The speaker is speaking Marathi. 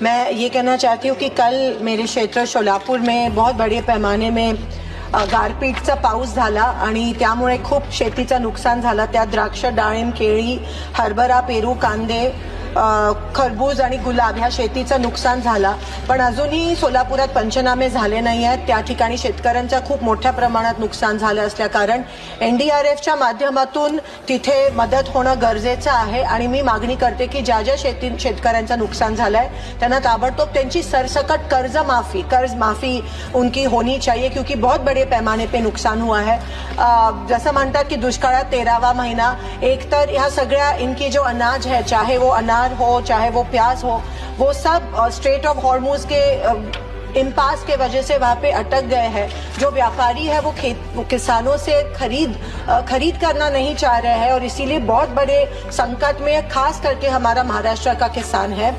मैं ये कहना चाहती हूँ कि कल मेरे क्षेत्र सोलापूर में बहुत बड़े पैमाने में गारपीटचा पाऊस झाला आणि त्यामुळे खूप शेतीचं नुकसान झालं। त्यात द्राक्ष, डाळिंब, केळी, हरभरा, पेरू, कांदे, खरबूज आणि गुलाब ह्या शेतीचं नुकसान झालं। पण अजूनही सोलापुरात पंचनामे झाले नाही आहेत। त्या ठिकाणी शेतकऱ्यांचं खूप मोठ्या प्रमाणात नुकसान झालं असल्या कारण एनडीआरएफच्या माध्यमातून तिथे मदत होणं गरजेचं आहे आणि मी मागणी करते की ज्या शेतकऱ्यांचं नुकसान झालंय त्यांना ताबडतोब त्यांची सरसकट कर्ज माफी उनकी होनी चाहिए, क्योंकि बहुत बड़े पैमाने पे नुकसान हुआ है। जैसा म्हणतात की दुष्काळात 13वां महीना, एक तर ह्या सगळ्या इनकी जो अनाज है, चाहे वो अनार हो चाहे वो प्याज हो, वो सब स्ट्रेट ऑफ हॉर्मुज के इम्पास के वजह से वहाँ पे अटक गए हैं। जो व्यापारी है वो किसानों से खरीद करना नहीं चाह रहे हैं और इसीलिए बहुत बड़े संकट में खास करके हमारा महाराष्ट्र का किसान है।